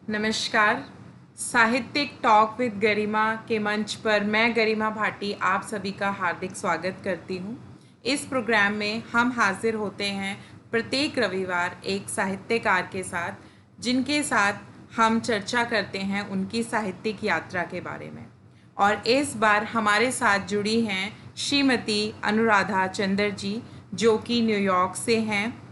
नमस्कार। साहित्यिक talk with गरिमा के मंच पर मैं गरिमा भाटी आप सभी का हार्दिक स्वागत करती हूँ। इस प्रोग्राम में हम हाजिर होते हैं प्रत्येक रविवार एक साहित्यकार के साथ, जिनके साथ हम चर्चा करते हैं उनकी साहित्यिक यात्रा के बारे में। और इस बार हमारे साथ जुड़ी हैं श्रीमती अनुराधा चंद्र जी, जो कि न्यूयॉर्क से हैं।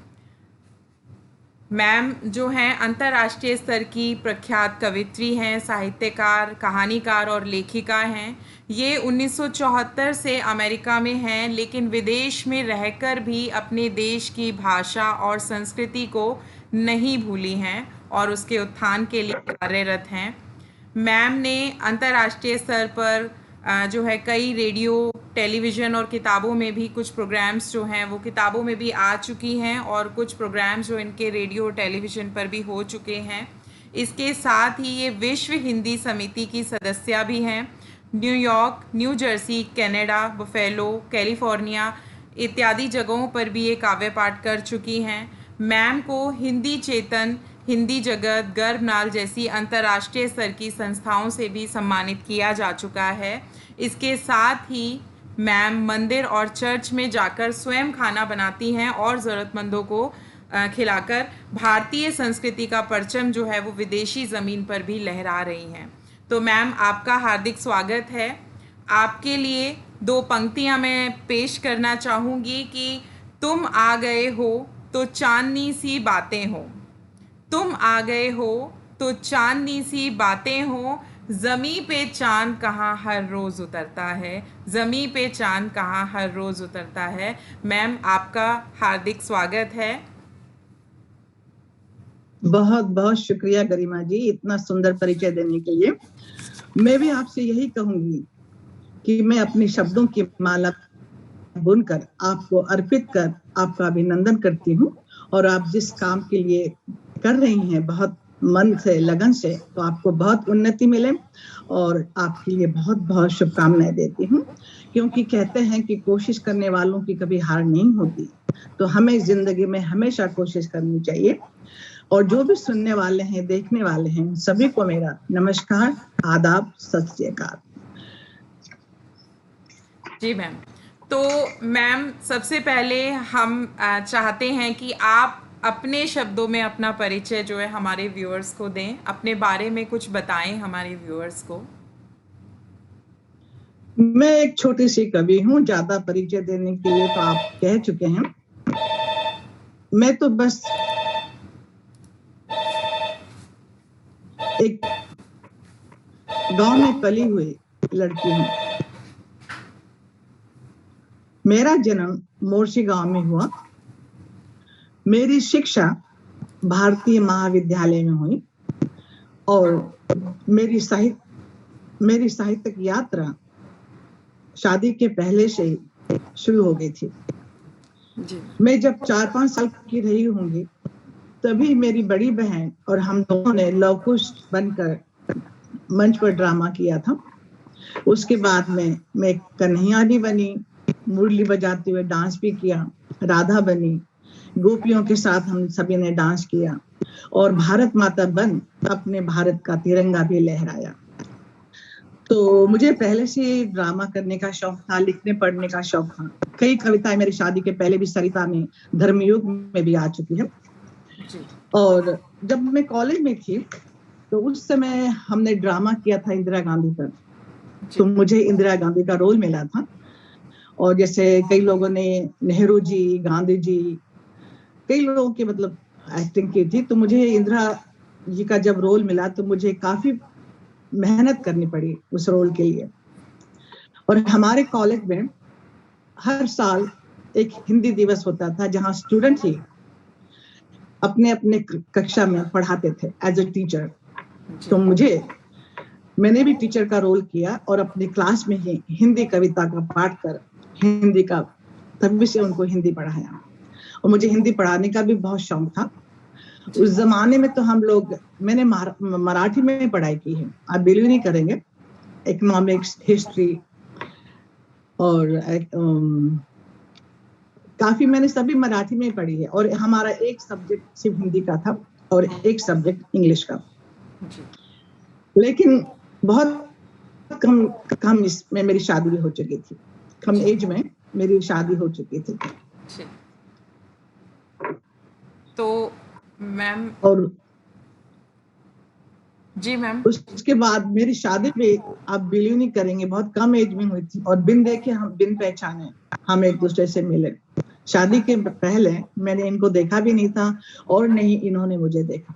मैम जो हैं अंतर्राष्ट्रीय स्तर की प्रख्यात कवित्री हैं, साहित्यकार, कहानीकार और लेखिका हैं। ये 1974 से अमेरिका में हैं, लेकिन विदेश में रहकर भी अपने देश की भाषा और संस्कृति को नहीं भूली हैं और उसके उत्थान के लिए कार्यरत हैं। मैम ने अंतर्राष्ट्रीय स्तर पर जो है कई रेडियो, टेलीविज़न और किताबों में भी कुछ प्रोग्राम्स जो हैं वो किताबों में भी आ चुकी हैं और कुछ प्रोग्राम्स जो इनके रेडियो और टेलीविज़न पर भी हो चुके हैं। इसके साथ ही ये विश्व हिंदी समिति की सदस्य भी हैं। New York, new Jersey, Canada, buffalo, California इत्यादि जगहों पर भी ये काव्य पाठ कर चुकी हैं। मैम को हिंदी चेतन, हिंदी जगत, गर्भनाल जैसी अंतर्राष्ट्रीय स्तर की संस्थाओं से भी सम्मानित किया जा चुका है। इसके साथ ही मैम मंदिर और चर्च में जाकर स्वयं खाना बनाती हैं और ज़रूरतमंदों को खिलाकर भारतीय संस्कृति का परचम जो है वो विदेशी ज़मीन पर भी लहरा रही हैं। तो मैम आपका हार्दिक स्वागत है। आपके लिए दो पंक्तियां मैं पेश करना चाहूँगी कि तुम आ गए हो तो चांदनी सी बातें हो, तुम आ गए हो तो चांदनी सी बातें हो, ज़मी पे चांद कहाँ हर रोज़ उतरता है, ज़मी पे चांद कहाँ हर रोज़ उतरता है। मैम आपका हार्दिक स्वागत है। बहुत बहुत शुक्रिया गरिमा जी, इतना सुंदर परिचय देने के लिए। मैं भी आपसे यही कहूंगी कि मैं अपने शब्दों की माला बुनकर आपको अर्पित कर आपका अभिनंदन करती हूँ और आप जिस काम के लिए कर रही हैं बहुत मन से, लगन से, तो आपको बहुत उन्नति मिले और आपके लिए बहुत बहुत शुभकामनाएं देती हूँ। क्योंकि कहते हैं कि कोशिश करने वालों की कभी हार नहीं होती, तो हमें जिंदगी में हमेशा कोशिश करनी चाहिए। और जो भी सुनने वाले हैं, देखने वाले हैं, सभी को मेरा नमस्कार, आदाब, सत श्री अकाल। जी मैम। तो मैम सबसे पहले हम चाहते हैं कि आप अपने शब्दों में अपना परिचय जो है हमारे व्यूअर्स को दें, अपने बारे में कुछ बताएं हमारे व्यूअर्स को। मैं एक छोटी सी कवि हूँ, ज्यादा परिचय देने के लिए तो आप कह चुके हैं। मैं तो बस एक गांव में पली हुई लड़की हूँ। मेरा जन्म मोर्शी गांव में हुआ। मेरी शिक्षा भारतीय महाविद्यालय में हुई और मेरी साहित्यिक यात्रा शादी के पहले से शुरू हो गई थी। मैं जब 4-5 साल की रही होंगी तभी मेरी बड़ी बहन और हम दोनों ने लवकुश बनकर मंच पर ड्रामा किया था। उसके बाद में मैं कन्हैया भी बनी, मुरली बजाते हुए डांस भी किया, राधा बनी, गोपियों के साथ हम सभी ने डांस किया और भारत माता बन अपने भारत का तिरंगा भी लहराया। तो मुझे पहले से ड्रामा करने का शौक था, लिखने पढ़ने का शौक था। कई कविताएं मेरी शादी के पहले भी सरिता में, धर्मयुग में भी आ चुकी है। और जब मैं कॉलेज में थी तो उस समय हमने ड्रामा किया था इंदिरा गांधी पर, तो मुझे इंदिरा गांधी का रोल मिला था। और जैसे कई लोगों ने नेहरू जी, गांधी जी, कई लोगों की मतलब एक्टिंग की थी, तो मुझे इंदिरा जी का जब रोल मिला तो मुझे काफी मेहनत करनी पड़ी उस रोल के लिए। और हमारे कॉलेज में हर साल एक हिंदी दिवस होता था जहां स्टूडेंट ही अपने अपने कक्षा में पढ़ाते थे एज ए टीचर। तो मैंने भी टीचर का रोल किया और अपनी क्लास में ही हिंदी कविता का पाठ कर हिंदी का तभी से उनको हिंदी पढ़ाया। और मुझे हिंदी पढ़ाने का भी बहुत शौक था। उस जमाने में तो मैंने मराठी में पढ़ाई की है, आप बिलीव नहीं करेंगे। इकोनॉमिक्स, हिस्ट्री और काफी मैंने सभी मराठी में पढ़ी है। और हमारा एक सब्जेक्ट सिर्फ हिंदी का था और एक सब्जेक्ट इंग्लिश का। जी। लेकिन बहुत कम कम इसमें मेरी शादी भी हो चुकी थी, कम जी। एज में मेरी शादी हो चुकी थी। जी। तो मैम। और जी मैम। उसके बाद मेरी शादी भी, आप बिलीव नहीं करेंगे, बहुत कम एज में हुई थी, और बिन देखे हम बिन पहचाने हम एक दूसरे से मिले। शादी के पहले मैंने इनको देखा भी नहीं था और नहीं इन्होंने मुझे देखा,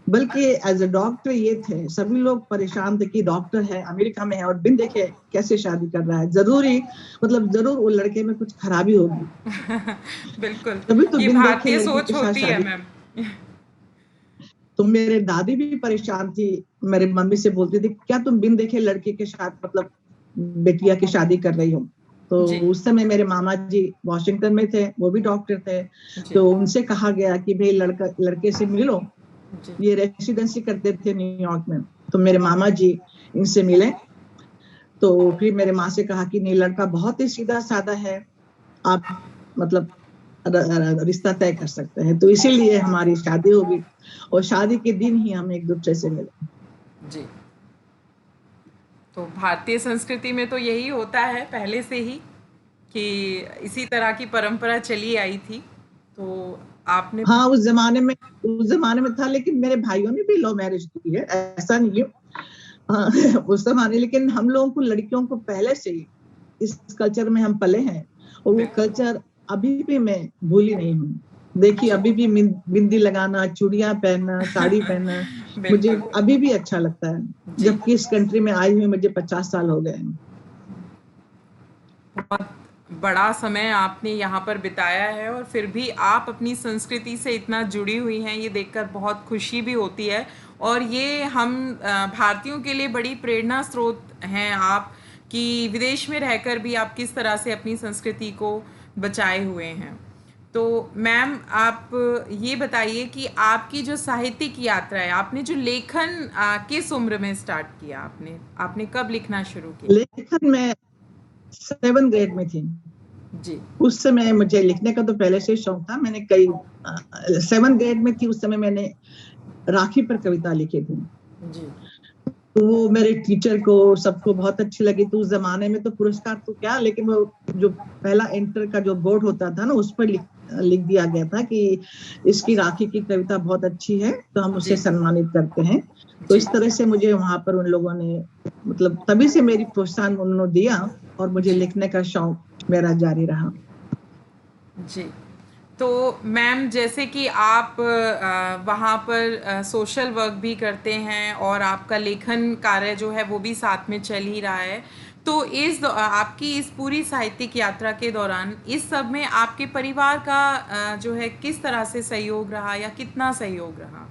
बल्कि एज अ डॉक्टर ये थे, सभी लोग परेशान थे कि डॉक्टर है, अमेरिका में है और बिन देखे कैसे शादी कर रहा है, जरूरी मतलब जरूर वो लड़के में कुछ खराबी होगी, बिल्कुल, तभी तो ये बिन देखे भारतीय लड़की सोच के साथ होती है शादी। मैम। तो मेरे दादी भी परेशान थी, मेरी मम्मी से बोलती थी क्या तुम बिन देखे लड़के के साथ मतलब बेटिया की शादी कर रही हो। तो जी। उस समय मेरे मामा जी वॉशिंगटन में थे, वो भी डॉक्टर थे, जी। तो उनसे कहा गया कि भाई लड़के से मिलो। जी। ये रेसिडेंसी करते थे न्यूयॉर्क में, तो मेरे मामा जी इनसे मिले, तो फिर मेरे माँ से कहा कि नहीं, लड़का बहुत ही सीधा साधा है, आप मतलब रिश्ता तय कर सकते हैं। तो इसीलिए हमारी शादी होगी, और शादी के दिन ही हम एक दूसरे से मिले। जी। तो भारतीय संस्कृति में तो यही होता है पहले से ही, कि इसी तरह की परंपरा चली आई थी। तो आपने। हाँ, उस जमाने में था, लेकिन मेरे भाइयों ने भी लव मैरिज की है, ऐसा नहीं है। हाँ, उस जमाने, लेकिन हम लोगों को लड़कियों को पहले से ही इस कल्चर में हम पले हैं, और वो बिल्कुल। कल्चर अभी भी मैं भूली नहीं हूँ। देखिए, जी। अभी भी बिंदी लगाना, चूड़ियां पहनना, साड़ी पहनना मुझे बिल्कुल। अभी भी अच्छा लगता है, जी। जबकि इस कंट्री में आई हुई मुझे 50 साल हो गए हैं। बहुत बड़ा समय आपने यहाँ पर बिताया है और फिर भी आप अपनी संस्कृति से इतना जुड़ी हुई हैं, ये देखकर बहुत खुशी भी होती है। और ये हम भारतीयों के लिए बड़ी प्रेरणा स्रोत हैं आप, कि विदेश में रहकर भी आप किस तरह से अपनी संस्कृति को बचाए हुए हैं। तो मैम, आप ये बताइए कि आपकी जो साहित्यिक यात्रा है, आपने जो लेखन किस उम्र में स्टार्ट किया, आपने कब लिखना शुरू किया? लेखन में 7th ग्रेड में थी। जी। उस समय मुझे लिखने का तो पहले से शौक था, मैंने कई 7th ग्रेड में थी उस समय मैंने राखी पर कविता लिखी थी। जी। तो वो मेरे टीचर को सबको बहुत अच्छी लगी। तो उस जमाने में तो पुरस्कार तो क्या, लेकिन वो जो पहला इंटर का जो बोर्ड होता था ना, उस पर लिख दिया गया था कि इसकी राखी की कविता बहुत अच्छी है, तो हम उसे जी। सम्मानित करते हैं। तो जी। इस तरह से मुझे वहां पर उन लोगों ने मतलब तभी से मेरी प्रोत्साहन उन्होंने दिया, और मुझे जी। लिखने का शौक मेरा जारी रहा। जी। तो मैम, जैसे कि आप वहाँ पर सोशल वर्क भी करते हैं और आपका लेखन कार्य जो है वो भी साथ में चल ही रहा है। तो आपकी इस पूरी साहित्यिक यात्रा के दौरान इस सब में आपके परिवार का जो है किस तरह से सहयोग रहा, या कितना सहयोग रहा?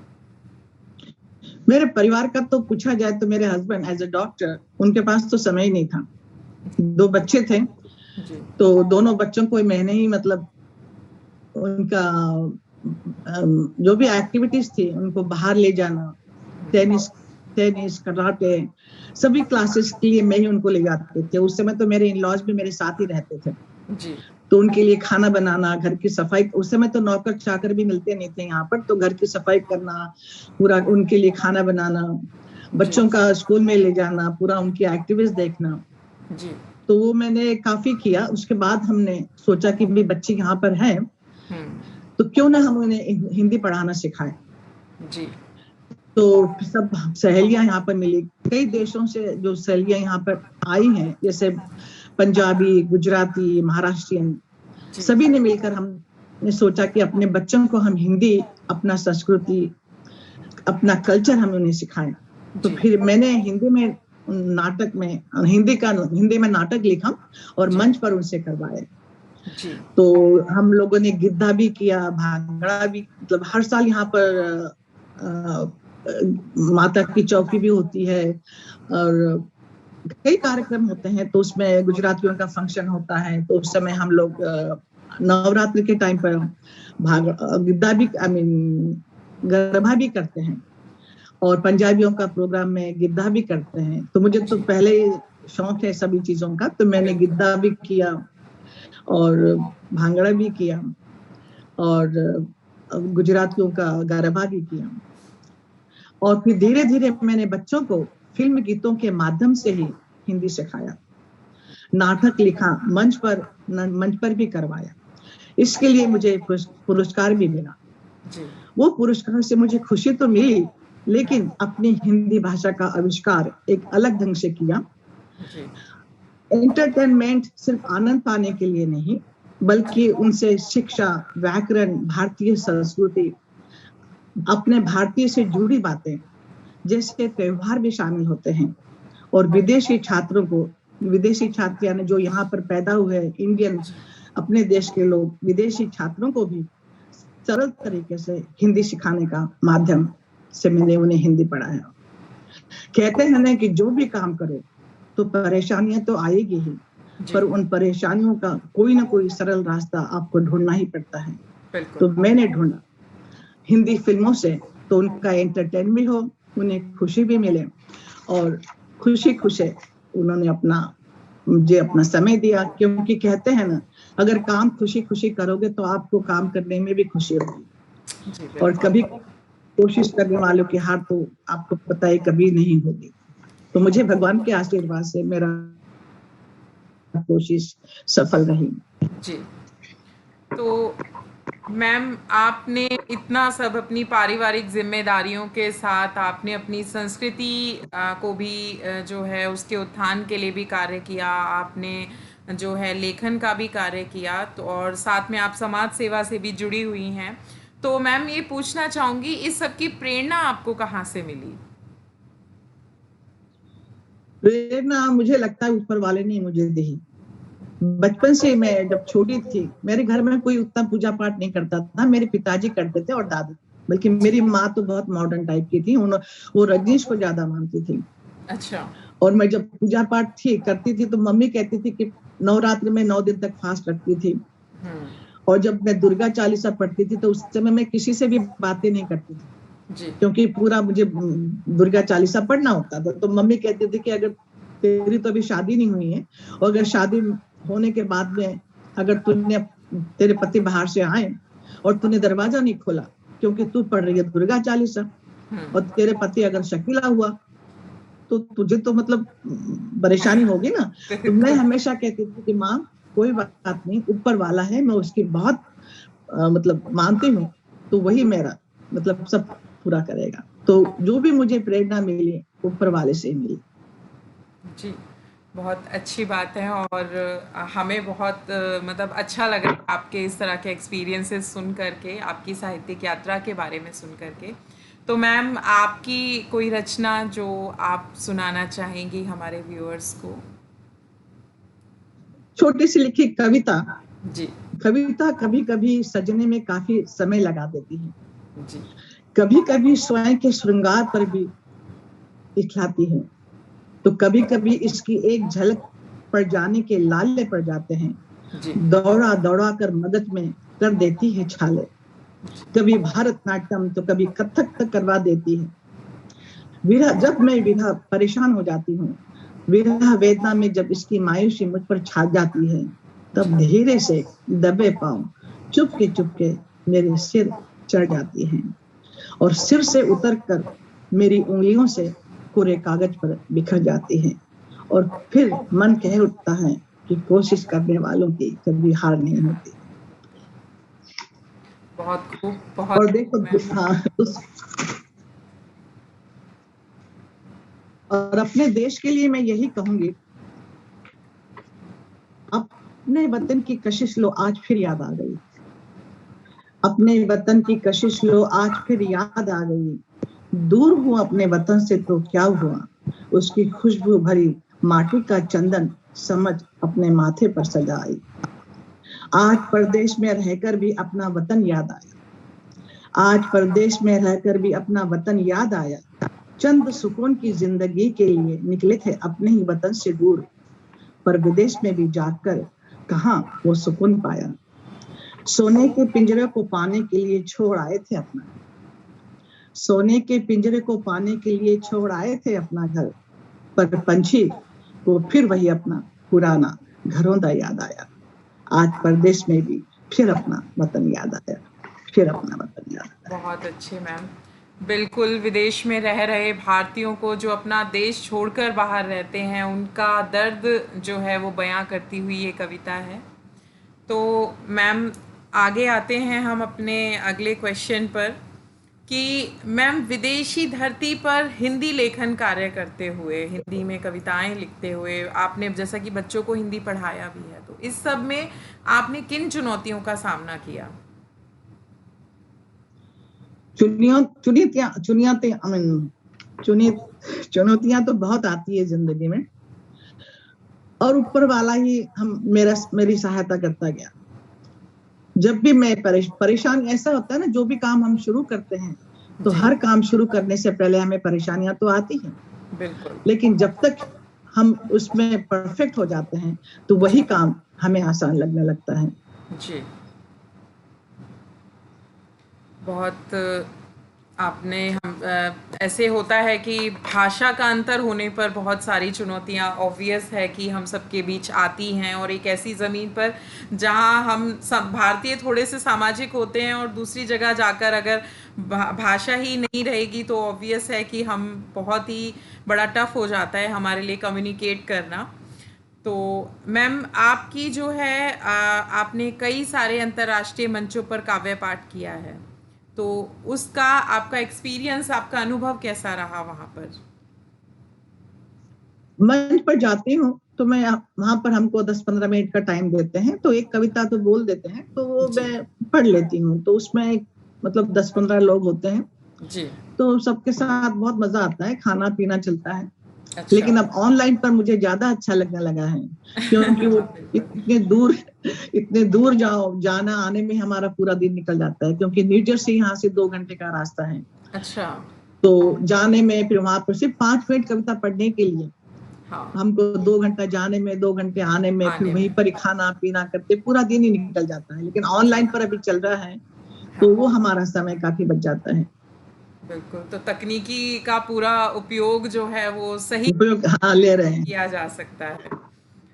मेरे परिवार का तो पूछा जाए तो मेरे हस्बैंड एज अ डॉक्टर, उनके पास तो समय ही नहीं था। 2 बच्चे थे, जी। तो दोनों बच्चों को मैंने ही मतलब उनका जो भी एक्टिविटीज थी उनको बाहर ले जाना, टेनिस टेनिस कराटे सभी क्लासेस के लिए मैं ही उनको ले जाते थे। उस समय तो मेरे इन लॉज भी मेरे साथ ही रहते थे, जी। तो उनके लिए खाना बनाना, घर की सफाई, उस समय तो नौकर चाकर भी मिलते नहीं थे यहाँ पर, तो घर की सफाई करना, पूरा उनके लिए खाना बनाना, जी। बच्चों का स्कूल में ले जाना, पूरा उनकी एक्टिविटीज देखना, जी। तो वो मैंने काफी किया। उसके बाद हमने सोचा कि भाई बच्चे यहाँ पर हैं, हम्म। तो क्यों ना हम उन्हें हिंदी पढ़ाना सिखाएं। जी। तो सब सहेलियां यहाँ पर मिली, कई देशों से जो सहेलियां यहाँ पर आई हैं, जैसे पंजाबी, गुजराती, महाराष्ट्रियन, जी। सभी ने मिलकर हमने सोचा कि अपने बच्चों को हम हिंदी, अपना संस्कृति, अपना कल्चर हम उन्हें सिखाएं। तो जी। फिर मैंने हिंदी में नाटक लिखा और जी। मंच पर उनसे करवाए। जी। तो हम लोगों ने गिद्धा भी किया, भांगड़ा भी, मतलब हर साल यहाँ पर माता की चौकी भी होती है, और कई कार्यक्रम होते हैं। तो उसमें गुजरातियों का फंक्शन होता है, तो उस समय हम लोग नवरात्रि के टाइम पर गिद्धा भी, आई मीन गरबा भी करते हैं, और पंजाबियों का प्रोग्राम में गिद्धा भी करते हैं। तो मुझे तो जी। पहले शौक है सभी चीजों का, तो मैंने बिल्कुल। गिद्धा भी किया और भांगड़ा भी किया, और गुजरातियों का गरबा भी किया। और फिर धीरे धीरे मैंने बच्चों को फिल्म गीतों के माध्यम से ही हिंदी सिखाया, नाटक लिखा, मंच पर भी करवाया। इसके लिए मुझे पुरस्कार भी मिला। वो पुरस्कार से मुझे खुशी तो मिली, लेकिन अपनी हिंदी भाषा का आविष्कार एक अलग ढंग से किया। एंटरटेनमेंट सिर्फ आनंद पाने के लिए नहीं, बल्कि उनसे शिक्षा, व्याकरण, भारतीय संस्कृति, अपने भारतीय से जुड़ी बातें जैसे त्योहार भी शामिल होते हैं। और विदेशी छात्र यानी जो यहाँ पर पैदा हुए हैं, इंडियन अपने देश के लोग, विदेशी छात्रों को भी सरल तरीके से हिंदी सिखाने का माध्यम से मैंने उन्हें हिंदी पढ़ाया। कहते हैं ना कि जो भी काम करो तो परेशानियां तो आएगी ही, पर उन परेशानियों का कोई ना कोई सरल रास्ता आपको ढूंढना ही पड़ता है। तो मैंने ढूंढा हिंदी फिल्मों से, तो उनका एंटरटेनमेंट भी हो, उन्हें खुशी भी मिले, और खुशी खुशी उन्होंने मुझे अपना समय दिया। क्योंकि कहते हैं ना, अगर काम खुशी खुशी करोगे तो आपको काम करने में भी खुशी होगी, और कभी कोशिश करने वालों की हार तो आपको पता है कभी नहीं होगी। तो मुझे भगवान के आशीर्वाद से मेरा कोशिश सफल रही। जी। तो मैम, आपने इतना सब अपनी पारिवारिक जिम्मेदारियों के साथ आपने अपनी संस्कृति को भी जो है उसके उत्थान के लिए भी कार्य किया, आपने जो है लेखन का भी कार्य किया, तो और साथ में आप समाज सेवा से भी जुड़ी हुई हैं। तो मैम, ये पूछना चाहूँगी, इस सब की प्रेरणा आपको कहाँ से मिली? प्रेरणा मुझे लगता है ऊपर वाले ने मुझे दी। बचपन से मैं जब छोटी थी, मेरे घर में कोई उतना पूजा पाठ नहीं करता था। मेरे पिताजी करते थे और दादी, बल्कि मेरी माँ तो बहुत मॉडर्न टाइप की थी, वो रजनीश को ज्यादा मानती थी। अच्छा। और मैं जब पूजा पाठ करती थी तो मम्मी कहती थी कि नवरात्र में 9 दिन तक फास्ट रखती थी। और जब मैं दुर्गा चालीसा पढ़ती थी तो उस समय मैं किसी से भी बातें नहीं करती थी, क्योंकि पूरा मुझे दुर्गा चालीसा पढ़ना होता था। तो मम्मी कहती थी कि अगर तेरी तो अभी शादी नहीं हुई है, और अगर शादी होने के बाद में अगर तेरे पति बाहर से आए और तूने दरवाजा नहीं खोला क्योंकि तू पढ़ रही है दुर्गा चालीसा, और तेरे पति अगर शकीला हुआ तो तुझे तो मतलब परेशानी होगी ना। तो मैं हमेशा कहती थी कि माँ कोई बात नहीं, ऊपर वाला है, मैं उसकी बहुत मतलब मानती हूँ, तो वही मेरा मतलब सब पूरा करेगा। तो जो भी मुझे प्रेरणा मिली ऊपर वाले से मिली। जी, बहुत अच्छी बात है, और हमें बहुत मतलब अच्छा लगा आपके इस तरह के एक्सपीरियंसेस सुन करके, आपकी साहित्यिक यात्रा के बारे में सुन करके। तो मैम, आपकी कोई रचना जो आप सुनाना चाहेंगी हमारे व्यूअर्स को? छोटी सी लिखी कविता। जी। कविता कभी कभी सजने में काफी समय लगा देती है, जी। कभी कभी स्वयं के श्रृंगार पर भी इखलाती है, तो कभी कभी इसकी एक झलक पड़ जाने के लाले पड़ जाते हैं। जी। दौड़ा दौड़ा कर मगज में कर देती है छाले, कभी भारतनाट्यम तो कभी कथक तक करवा देती है। जब मैं विरह परेशान हो जाती हूँ, विरह वेदना में जब इसकी मायूसी मुझ पर छा जाती है, तब धीरे से दबे पांव चुपके मेरे सिर चढ़ जाती हैं, और सिर से उतरकर मेरी उंगलियों से पूरे कागज पर बिखर जाती हैं, और फिर मन कह उठता है कि कोशिश करने वालों की कभी हार नहीं होती। बहुत खूब, बहुत। और देखो, हाँ, और अपने देश के लिए मैं यही कहूंगी, अपने वतन की कशिश लो आज फिर याद आ गई, अपने वतन की कशिश लो आज फिर याद आ गई। दूर हूँ अपने वतन से तो क्या हुआ, उसकी खुशबू भरी माटी का चंदन समझ अपने माथे पर सजा आई। आज परदेश में रहकर भी अपना वतन याद आया, आज परदेश में रहकर भी अपना वतन याद आया। चंद सुकून की जिंदगी के लिए निकले थे अपने ही वतन से दूर, पर विदेश में भी जाकर कहाँ वो सुकून पाया। सोने के पिंजरे को पाने के लिए छोड़ आए थे अपना, सोने के पिंजरे को पाने के लिए छोड़ आए थे अपना घर, पर पंछी को फिर वही अपना पुराना घरौंदा याद आया। आज परदेश में भी फिर अपना वतन याद आया, फिर अपना वतन याद आया। बहुत अच्छे मैम, बिल्कुल, विदेश में रह रहे भारतीयों को जो अपना देश छोड़कर बाहर रहते हैं, उनका दर्द जो है वो बयां करती हुई ये कविता है। तो मैम, आगे आते हैं हम अपने अगले क्वेश्चन पर कि मैम, विदेशी धरती पर हिंदी लेखन कार्य करते हुए, हिंदी में कविताएं लिखते हुए, आपने जैसा कि बच्चों को हिंदी पढ़ाया भी है, तो इस सब में आपने किन चुनौतियों का सामना किया? चुनिया चुनौतियां तो बहुत आती है जिंदगी में, और ऊपर वाला ही मेरी सहायता करता गया। जब भी मैं परेशान, ऐसा होता है ना, जो भी काम हम शुरू करते हैं तो जी, हर काम शुरू करने से पहले हमें परेशानियां तो आती हैं, बिल्कुल। लेकिन जब तक हम उसमें परफेक्ट हो जाते हैं तो वही काम हमें आसान लगने लगता है। जी, बहुत आपने ऐसे होता है कि भाषा का अंतर होने पर बहुत सारी चुनौतियां ऑब्वियस है कि हम सबके बीच आती हैं, और एक ऐसी ज़मीन पर जहां हम सब भारतीय थोड़े से सामाजिक होते हैं, और दूसरी जगह जाकर अगर भाषा ही नहीं रहेगी तो ऑब्वियस है कि हम बहुत ही बड़ा टफ हो जाता है हमारे लिए कम्युनिकेट करना। तो मैम, आपकी जो है आपने कई सारे अंतर्राष्ट्रीय मंचों पर काव्य पाठ किया है, तो उसका आपका एक्सपीरियंस, आपका अनुभव कैसा रहा वहां पर? मंच पर जाती हूँ तो मैं वहां पर हमको 10-15 मिनट का टाइम देते हैं, तो एक कविता तो बोल देते हैं, तो वो जी, मैं पढ़ लेती हूँ। तो उसमें मतलब 10-15 लोग होते हैं, जी। तो सबके साथ बहुत मजा आता है, खाना पीना चलता है। अच्छा। लेकिन अब ऑनलाइन पर मुझे ज्यादा अच्छा लगने लगा है, क्योंकि वो हाँ, बिल्कुल। इतने दूर जाना आने में हमारा पूरा दिन निकल जाता है, क्योंकि न्यू जर्सी यहाँ से 2 घंटे का रास्ता है। अच्छा। तो जाने में, फिर वहां पर सिर्फ 5 मिनट कविता पढ़ने के लिए हाँ, हमको 2 घंटा जाने में, 2 घंटे आने में, फिर आने वहीं में। पर ही खाना पीना करते पूरा दिन ही निकल जाता है। लेकिन जी। ऑनलाइन पर अभी चल रहा है हाँ, तो वो हमारा समय काफी बच जाता है। बिल्कुल। तो तकनीकी का पूरा उपयोग जो है वो सही उपयोग हाँ ले रहे हैं, किया जा सकता है।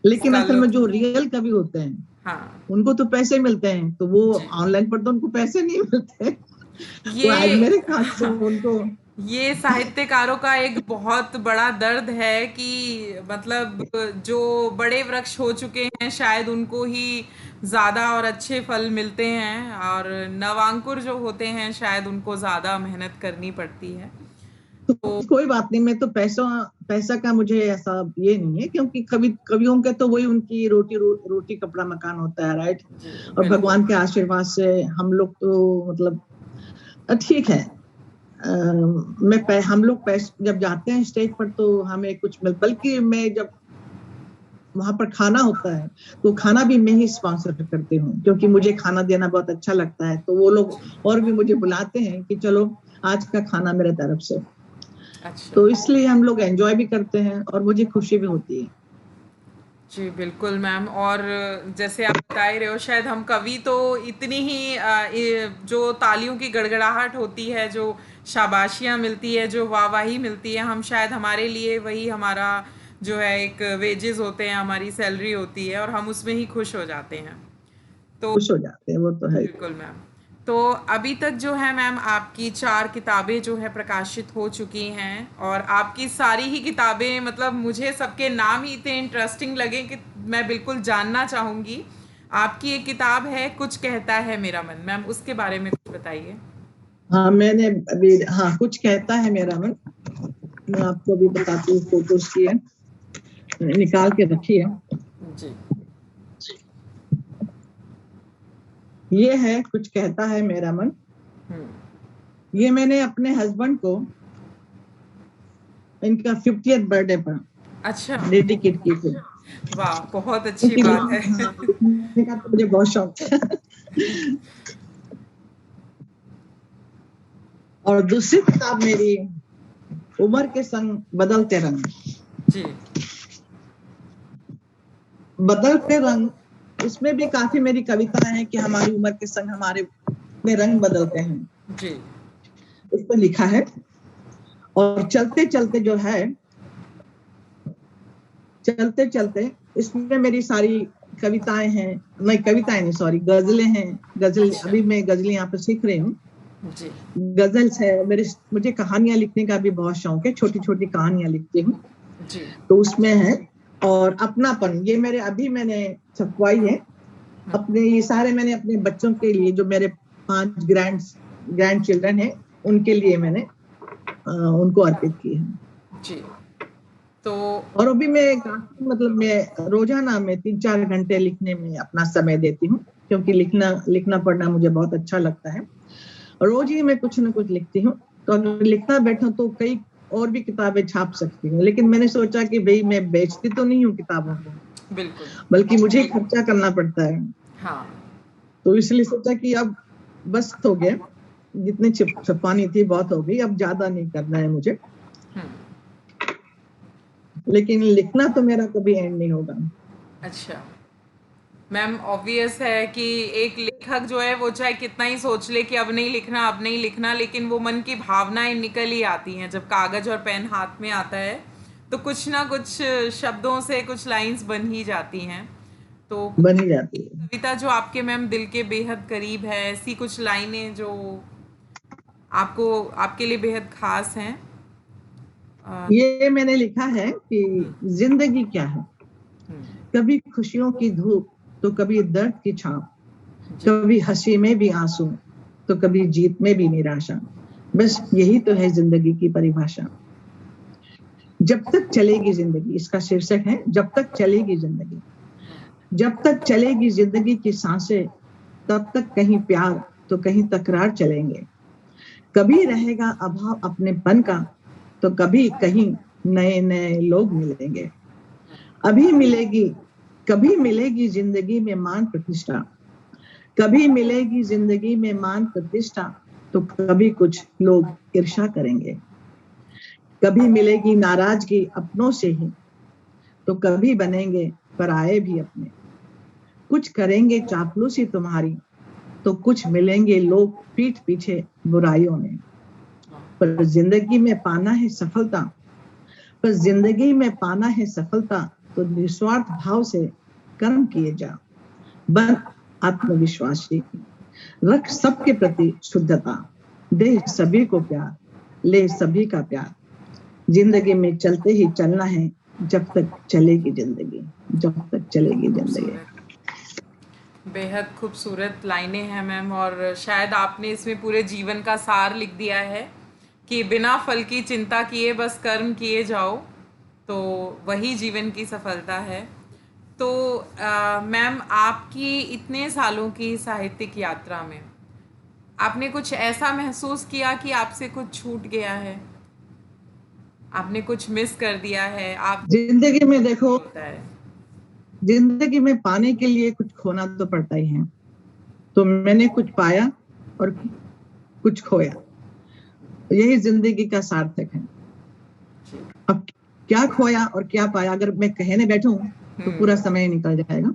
लेकिन इसका असल में लुत्फ। जो रियल कवि होते हैं हाँ। उनको तो पैसे मिलते हैं, तो वो जी। ऑनलाइन पर तो उनको पैसे नहीं मिलते। वो आज ये मेरे ख्याल से उनको ये साहित्यकारों का एक बहुत बड़ा दर्द है कि मतलब जो बड़े वृक्ष हो चुके हैं शायद उनको ही ज़्यादा और अच्छे फल मिलते हैं, और नवांकुर जो होते हैं शायद उनको ज़्यादा मेहनत करनी पड़ती है। तो तो कोई बात नहीं, मैं तो पैसा का मुझे ऐसा ये नहीं है, क्योंकि कवियों के तो वही उनकी रोटी कपड़ा मकान होता है, राइट। जी, और बिल्कुल। भगवान के आशीर्वाद से हम लोग तो मतलब ठीक है। हम लोग जब जाते हैं स्टेज पर तो हमें कुछ बल्कि मैं जब वहां पर खाना होता है तो खाना भी मैं ही स्पॉन्सर करती हूँ, क्योंकि मुझे खाना देना बहुत अच्छा लगता है। तो वो लोग और भी मुझे बुलाते हैं कि चलो आज का खाना मेरे तरफ से, अच्छा। तो इसलिए हम लोग एंजॉय भी करते हैं और मुझे खुशी भी होती है। जी, बिल्कुल मैम। और जैसे आप बता ही रहे हो, शायद हम कवि तो इतनी ही जो तालियों की गड़गड़ाहट होती है, जो शाबाशियाँ मिलती है, जो वाहवाही मिलती है, हम शायद हमारे लिए वही हमारा जो है एक वेजेस होते हैं, हमारी सैलरी होती है, और हम उसमें ही खुश हो जाते हैं। तो खुश हो जाते हैं, वो तो है। बिल्कुल मैम। तो अभी तक जो है मैम, आपकी 4 किताबें जो है प्रकाशित हो चुकी हैं, और आपकी सारी ही किताबें, मतलब मुझे सबके नाम ही इतने इंटरेस्टिंग लगे कि मैं बिल्कुल जानना चाहूँगी। आपकी एक किताब है कुछ कहता है मेरा मन, मैम उसके बारे में कुछ बताइए। हाँ मैंने अभी, हाँ कुछ कहता है मेरा मन, मैं आपको अभी बताती हूँ, फोटोज की है, निकाल के रखी है। जी। ये है कुछ कहता है मेरा मन। हुँ। ये मैंने अपने हस्बैंड को इनका 50th बर्थडे पर अच्छा। डेडिकेट की थी, वाह! बहुत अच्छी क्योंकि बात है। हाँ, लिखने का तो मुझे बहुत शौक है। और दूसरी किताब मेरी उम्र के संग बदलते रंग। जी, बदलते रंग, इसमें भी काफी मेरी कविताएं हैं कि हमारी उम्र के संग हमारे अपने रंग बदलते हैं, जी। उस पर लिखा है। और चलते चलते जो है, चलते चलते, इसमें मेरी सारी कविताएं हैं, नहीं कविताएं नहीं, सॉरी, गजलें हैं। गजल अच्छा। अभी मैं गजलें यहाँ पे सीख रही हूँ। जी। गजल्स है, मुझे कहानियां लिखने का भी बहुत शौक है, छोटी छोटी कहानियां लिखती हूँ जी। तो उसमें है। और अपनापन, ये मैंने छपवाई है अपने, ये सारे मैंने अपने बच्चों के लिए, जो मेरे 5 ग्रैंड चिल्ड्रन है, उनके लिए मैंने उनको अर्पित की है। जी। तो और अभी मैं रोजाना में 3-4 घंटे लिखने में अपना समय देती हूँ, क्योंकि लिखना पढ़ना मुझे बहुत अच्छा लगता है। रोज ही मैं कुछ ना कुछ लिखती हूँ। तो अगर लिखना बैठा तो कई और भी किताबें छाप सकती हूँ, लेकिन मैंने सोचा कि भाई मैं बेचती तो नहीं हूँ किताबों को, बिल्कुल। बल्कि मुझे खर्चा करना पड़ता है। हाँ। तो इसलिए सोचा कि अब बस हो गया, जितनी छपानी थी बहुत हो गई, अब ज्यादा नहीं करना है मुझे। लेकिन लिखना तो मेरा कभी एंड नहीं होगा। अच्छा मैम, ऑब्वियस है कि एक लेखक जो है वो चाहे कितना ही सोच ले कि अब नहीं लिखना, लेकिन वो मन की भावनाएं निकल ही आती हैं। जब कागज और पेन हाथ में आता है तो कुछ ना कुछ शब्दों से कुछ लाइंस बन ही जाती हैं। तो बन ही जाती है। कविता जो आपके मैम दिल के बेहद करीब है, ऐसी कुछ लाइनें जो आपके लिए बेहद खास हैं। ये मैंने लिखा है कि जिंदगी क्या है, कभी खुशियों की धूप तो कभी दर्द की छाप, कभी हंसी में भी आंसू तो कभी जीत में भी निराशा, बस यही तो है जिंदगी की परिभाषा। जब तक चलेगी जिंदगी, इसका शीर्षक है जब तक चलेगी जिंदगी। जब तक चलेगी जिंदगी की सांसें, तब तक कहीं प्यार तो कहीं तकरार चलेंगे। कभी रहेगा अभाव अपनेपन का, तो कभी कहीं नए नए लोग मिलेंगे। कभी मिलेगी जिंदगी में मान प्रतिष्ठा, कभी मिलेगी जिंदगी में मान प्रतिष्ठा, तो कभी कुछ लोग ईर्ष्या करेंगे। कभी मिलेगी नाराजगी अपनों से ही, तो कभी बनेंगे पराये भी अपने। कुछ करेंगे चापलूसी तुम्हारी, तो कुछ मिलेंगे लोग पीठ पीछे बुराइयों में। पर जिंदगी में पाना है सफलता, तो निस्वार्थ भाव से कर्म किए जा। बन आत्मविश्वासी, रख सबके प्रति शुद्धता, दे सभी को प्यार, ले सभी का प्यार। जिंदगी में चलते ही चलना है, जब तक चलेगी जिंदगी। बेहद खूबसूरत लाइनें हैं मैम, और शायद आपने इसमें पूरे जीवन का सार लिख दिया है कि बिना फल की चिंता किए बस कर्म किए जाओ, तो वही जीवन की सफलता है। तो मैम, आपकी इतने सालों की साहित्यिक यात्रा में आपने कुछ ऐसा महसूस किया कि आपसे कुछ छूट गया है, आपने कुछ मिस कर दिया है? आप जिंदगी में देखो, होता है जिंदगी में पाने के लिए कुछ खोना तो पड़ता ही है। तो मैंने कुछ पाया और कुछ खोया, यही जिंदगी का सार्थक है। अब क्या खोया और क्या पाया अगर मैं कहने बैठूं तो पूरा समय निकल जाएगा।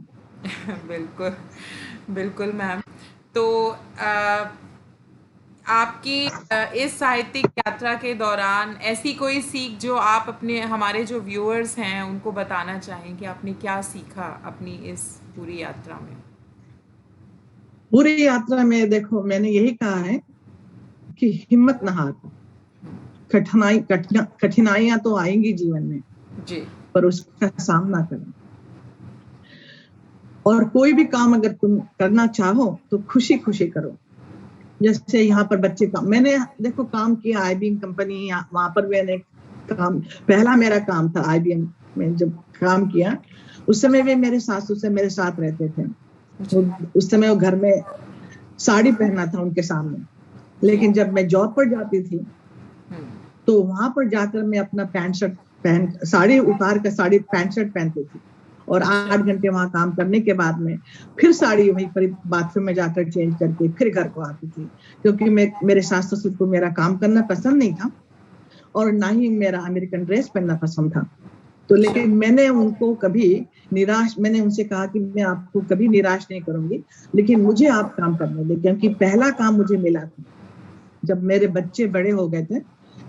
बिल्कुल बिल्कुल मैम। तो आपकी इस साहित्यिक यात्रा के दौरान ऐसी कोई सीख जो आप अपने हमारे जो व्यूअर्स हैं उनको बताना चाहें कि आपने क्या सीखा अपनी इस पूरी यात्रा में? पूरी यात्रा में देखो, मैंने यही कहा है कि हिम्मत न हार। कठिनाइयां तो आएंगी जीवन में जी। पर उसका सामना करो। और कोई भी काम अगर तुम करना चाहो तो खुशी खुशी करो। जैसे यहाँ पर बच्चे मैंने देखो काम किया, IBM कंपनी, वहां पर मैंने पहला मेरा काम था IBM में। जब काम किया उस समय भी मेरे सासू से मेरे साथ रहते थे। उस समय वो घर में साड़ी पहनना था उनके सामने, लेकिन जब मैं जॉब पर जाती थी तो वहां पर जाकर मैं अपना पैंट शर्ट साड़ी उतार कर साड़ी पैंट शर्ट पहनती थी, और 8 घंटे वहां काम करने के बाद में फिर साड़ी वहीं पर बाथरूम में जाकर चेंज करके फिर घर को आती थी। क्योंकि मेरे सास ससुर को मेरा काम करना पसंद नहीं था और ना ही मेरा अमेरिकन ड्रेस पहनना पसंद था। तो लेकिन मैंने उनसे कहा कि मैं आपको कभी निराश नहीं करूंगी, लेकिन मुझे आप काम करने दें, क्योंकि पहला काम मुझे मिला था। जब मेरे बच्चे बड़े हो गए थे,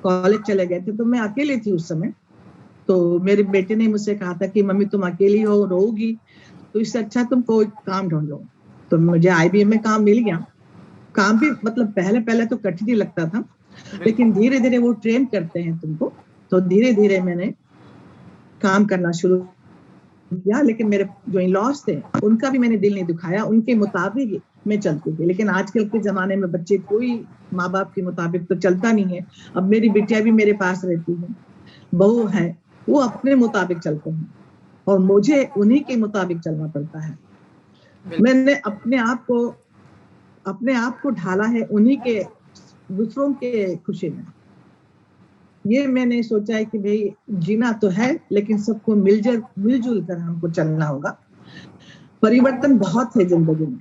कॉलेज चले गए थे, तो मैं अकेली थी उस समय। तो मेरे बेटे ने मुझसे कहा था कि मम्मी तुम अकेली हो, रोगी, तो इससे अच्छा तुम कोई काम ढूंढ लो। तो मुझे IBM में काम मिल गया काम भी मतलब पहले पहले तो कठिन ही लगता था, लेकिन धीरे धीरे वो ट्रेन करते हैं तुमको, तो धीरे धीरे मैंने काम करना शुरू किया। लेकिन मेरे जो इन-लॉज थे उनका भी मैंने दिल नहीं दुखाया, उनके मुताबिक मैं चलती थी। लेकिन आजकल के जमाने में बच्चे कोई माँ बाप के मुताबिक तो चलता नहीं है। अब मेरी बिटिया भी मेरे पास रहती है, बहू है, वो अपने मुताबिक चलते हैं और मुझे उन्हीं के मुताबिक चलना पड़ता है। मैंने अपने आप को ढाला है उन्हीं के, दूसरों के खुशी में। ये मैंने सोचा है कि भाई जीना तो है, लेकिन सबको मिलजुल कर हमको चलना होगा। परिवर्तन बहुत है जिंदगी में,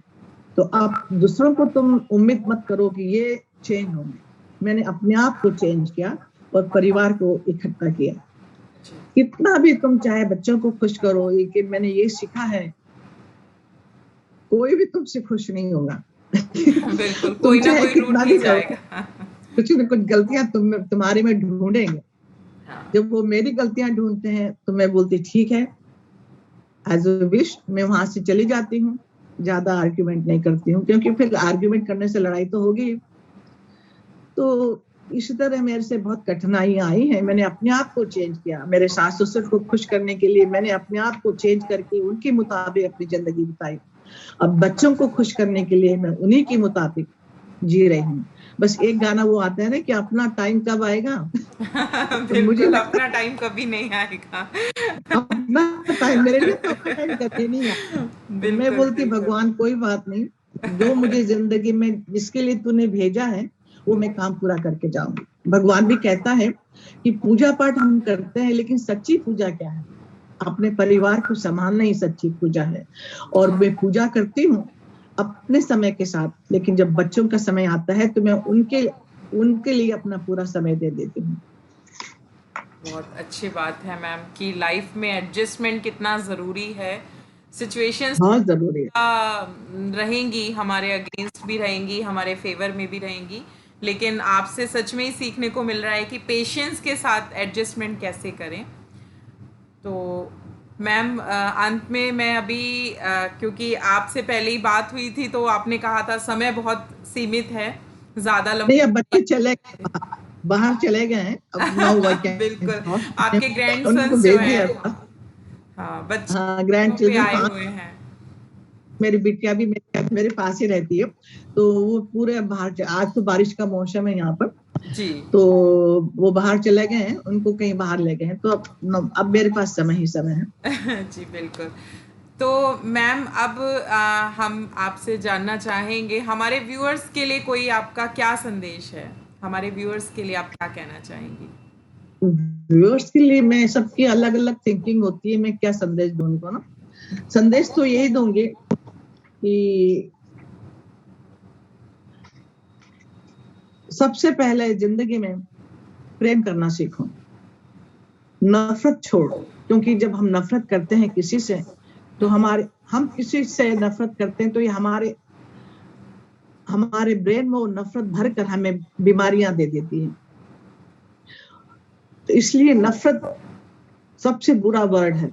तो आप दूसरों को तुम उम्मीद मत करो कि ये चेंज होंगे। मैंने अपने आप को चेंज किया और परिवार को इकट्ठा किया। कितना भी तुम चाहे बच्चों को खुश करो, ये कि मैंने ये सीखा है, कोई भी तुमसे खुश नहीं होगा। बिल्कुल, तुम कोई ना चाहे कोई कितना रूठ भी ही करो, जाएगा। कुछ न कुछ गलतियां तुम्हारे में ढूंढेंगे। हाँ, जब वो मेरी गलतियां ढूंढते हैं तो मैं बोलती ठीक है, एज अ विश, मैं वहां से चली जाती हूँ। ज्यादा आर्ग्यूमेंट नहीं करती हूँ, क्योंकि फिर आर्ग्यूमेंट करने से लड़ाई तो होगी। तो इसी तरह मेरे से बहुत कठिनाइयां आई हैं। मैंने अपने आप को चेंज किया। मेरे सास ससुर को खुश करने के लिए मैंने अपने आप को चेंज करके उनके मुताबिक अपनी जिंदगी बिताई। अब बच्चों को खुश करने के लिए मैं उन्हीं के मुताबिक जी रही हूँ। बस एक गाना वो आता है ना कि अपना टाइम कब आएगा। तो मुझे बिल्कुल, लगता अपना टाइम कभी नहीं आएगा। है अपना टाइम, मेरे लिए तो अपना टाइम कभी नहीं आया। तो मैं बिल्कुल, बोलती बिल्कुल। भगवान कोई बात नहीं, जो मुझे जिंदगी में जिसके लिए तूने भेजा है वो मैं काम पूरा करके जाऊंगी। भगवान भी कहता है कि पूजा पाठ हम करते हैं, लेकिन सच्ची पूजा क्या है? अपने परिवार को संभालना ही सच्ची पूजा है। और मैं पूजा करती हूँ अपने समय के साथ, लेकिन जब बच्चों का समय आता है तो मैं उनके लिए अपना पूरा समय दे देती हूँ। बहुत अच्छी बात है मैम कि लाइफ में एडजस्टमेंट कितना ज़रूरी है। सिचुएशंस बहुत जरूरी है। रहेंगी, हमारे अगेंस्ट भी रहेंगी, हमारे फेवर में भी रहेंगी, लेकिन आपसे सच में ही सीखने को मिल रहा है कि पेशेंस के साथ एडजस्टमेंट कैसे करें। तो मैम अंत में मैं अभी क्योंकि आपसे पहले ही बात हुई थी तो आपने कहा था समय बहुत सीमित है, ज़्यादा नहीं, अब लंबा बच्चे बाहर चले गए हैं, अब नो बिल्कुल, वैकेंसी, आपके उनको ग्रैंडसन्स जो भेज हैं, दिया। हाँ, हाँ, ग्रैंड बच्चों पे चिल्ड्रन, आए हाँ। हुए हैं। मेरी बिटिया भी मेरे पास ही रहती है, तो वो पूरे बाहर, आज तो बारिश का मौसम है यहाँ पर, जी। तो वो बाहर चले गए हैं, उनको कहीं बाहर ले गए हैं, तो अब मेरे पास समय ही समय है। जी, बिल्कुल। तो मैम अब हम आपसे जानना चाहेंगे, हमारे व्यूअर्स के लिए कोई आपका क्या संदेश है? हमारे व्यूअर्स के लिए आप क्या कहना चाहेंगी? व्यूअर्स के लिए मैं, सबकी अलग अलग थिंकिंग होती है, मैं क्या संदेश दूं उनको ना। संदेश तो यही दूंगी कि सबसे पहले जिंदगी में प्रेम करना सीखो, नफरत छोड़ो। क्योंकि जब हम नफरत करते हैं किसी से, तो हम किसी से नफरत करते हैं तो ये हमारे ब्रेन में वो नफरत भर कर हमें बीमारियां दे देती है। तो इसलिए नफरत सबसे बुरा वर्ड है।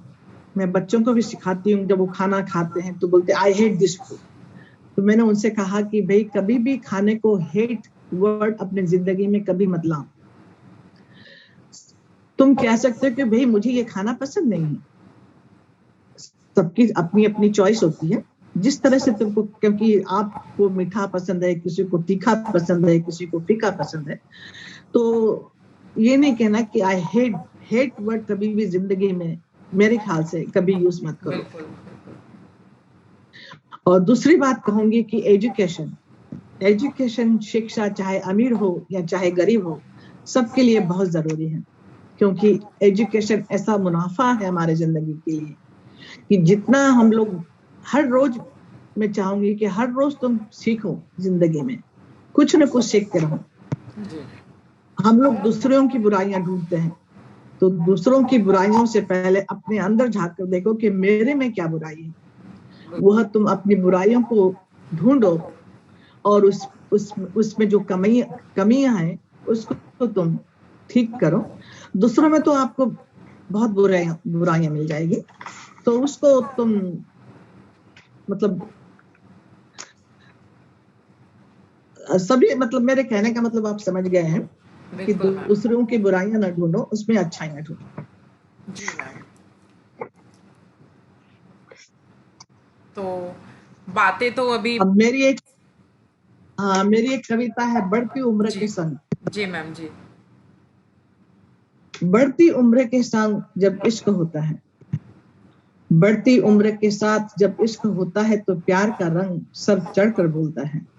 मैं बच्चों को भी सिखाती हूँ, जब वो खाना खाते हैं तो बोलते आई हेट दिस फूड। तो मैंने उनसे कहा कि भाई कभी भी खाने को हेट वर्ड अपने जिंदगी में कभी मत लाओ। तुम कह सकते हो कि भाई मुझे ये खाना पसंद नहीं है, सबकी अपनी अपनी चॉइस होती है, जिस तरह से तुमको, क्योंकि आपको मीठा पसंद है, किसी को तीखा पसंद है, किसी को फीका पसंद है, तो ये नहीं कहना कि आई हेट वर्ड कभी भी जिंदगी में मेरे ख्याल से कभी यूज मत करो। बिल्कुल, बिल्कुल। और दूसरी बात कहूंगी कि एजुकेशन, शिक्षा, चाहे अमीर हो या चाहे गरीब हो, सबके लिए बहुत जरूरी है। क्योंकि एजुकेशन ऐसा मुनाफा है हमारे जिंदगी के लिए कि जितना हम लोग हर रोज, मैं चाहूंगी कि हर रोज तुम सीखो, जिंदगी में कुछ न कुछ सीखते रहो। जी। हम लोग दूसरों की बुराइयां ढूंढते हैं, तो दूसरों की बुराइयों से पहले अपने अंदर झांक कर देखो कि मेरे में क्या बुराई है। वह तुम अपनी बुराइयों को ढूंढो और उसमें जो कमियां हैं उसको तुम ठीक करो। दूसरों में तो आपको बहुत बुराइयां मिल जाएगी, तो उसको तुम मतलब सभी मतलब मेरे कहने का मतलब आप समझ गए हैं कि बिल्कुल मैम। दूसरों की बुराइयां न ढूंढो, उसमें अच्छाइयां ढूंढो। जी मैम। तो बातें तो अभी। अब मेरी एक कविता है, बढ़ती उम्र जी के संग। जी मैम। जी बढ़ती उम्र के संग जब इश्क होता है, बढ़ती उम्र के साथ जब इश्क होता है, तो प्यार का रंग सर चढ़ कर बोलता है।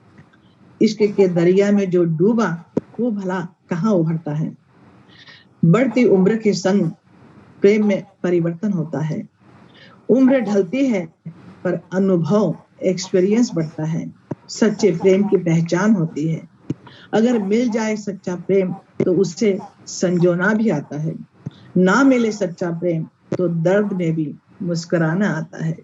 इश्क के दरिया में जो डूबा, वो भला कहाँ उभरता है। बढ़ती उम्र के संग प्रेम में परिवर्तन होता है। उम्र ढलती है पर अनुभव, एक्सपीरियंस बढ़ता है। सच्चे प्रेम की पहचान होती है। अगर मिल जाए सच्चा प्रेम तो उससे संजोना भी आता है। ना मिले सच्चा प्रेम तो दर्द में भी मुस्कुराना आता है।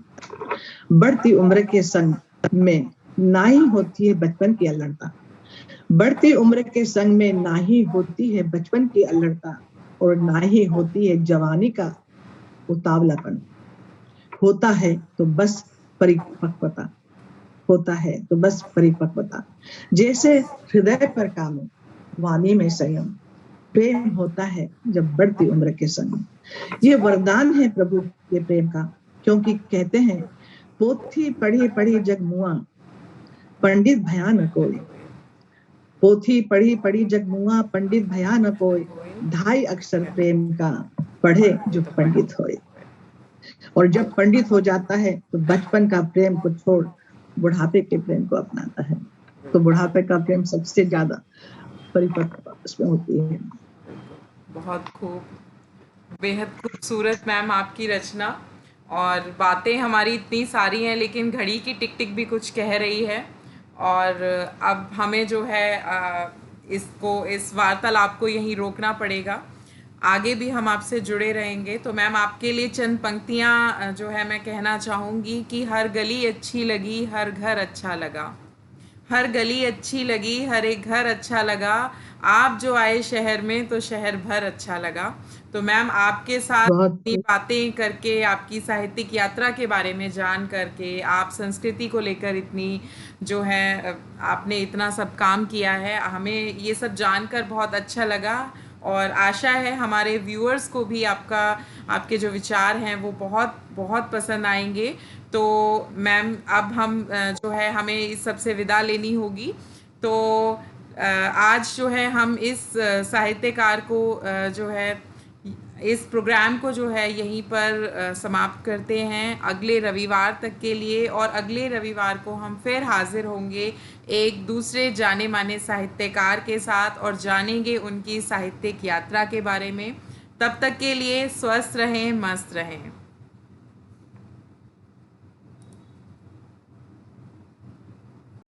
बढ़ती उम्र के संग में ना ही होती है बचपन की अल्लड़ता। बढ़ती उम्र के संग में ना ही होती है बचपन की अल्लड़ता, और ना ही होती है जवानी का उतावलापन। होता है तो बस परिपक्वता, होता है तो बस परिपक्वता। जैसे हृदय पर कानून, वाणी में संयम। प्रेम होता है जब बढ़ती उम्र के संग। ये वरदान है प्रभु के प्रेम का, क्योंकि कहते हैं पोथी पढ़ी पढ़ी जग मुआ, पंडित भया न कोई। पोथी पढ़ी पढ़ी जग मुआ, पंडित भया न कोई। ढाई अक्षर प्रेम का, पढ़े जो पंडित होए। और जब पंडित हो जाता है तो बचपन का प्रेम को छोड़ बुढ़ापे के प्रेम को अपनाता है। तो बुढ़ापे का प्रेम सबसे ज्यादा परिपक्व उसमें होती है। बहुत खूब, बेहद खूबसूरत मैम आपकी रचना। और बातें हमारी इतनी सारी हैं, लेकिन घड़ी की टिक टिक भी कुछ कह रही है। और अब हमें जो है इस वार्तालाप को यहीं रोकना पड़ेगा। आगे भी हम आपसे जुड़े रहेंगे। तो मैम, आपके लिए चंद पंक्तियाँ जो है मैं कहना चाहूँगी कि हर गली अच्छी लगी, हर घर अच्छा लगा। हर गली अच्छी लगी, हर एक घर अच्छा लगा। आप जो आए शहर में तो शहर भर अच्छा लगा। तो मैम, आपके साथ बहुत इतनी बातें करके, आपकी साहित्यिक यात्रा के बारे में जान करके, आप संस्कृति को लेकर इतनी जो है आपने इतना सब काम किया है, हमें ये सब जानकर बहुत अच्छा लगा। और आशा है हमारे व्यूअर्स को भी आपके जो विचार हैं वो बहुत बहुत पसंद आएंगे। तो मैम, अब हम जो है हमें इस सब से विदा लेनी होगी। तो आज जो है हम इस साहित्यकार को जो है इस प्रोग्राम को जो है यहीं पर समाप्त करते हैं अगले रविवार तक के लिए। और अगले रविवार को हम फिर हाजिर होंगे एक दूसरे जाने माने साहित्यकार के साथ और जानेंगे उनकी साहित्यिक यात्रा के बारे में। तब तक के लिए स्वस्थ रहें, मस्त रहें।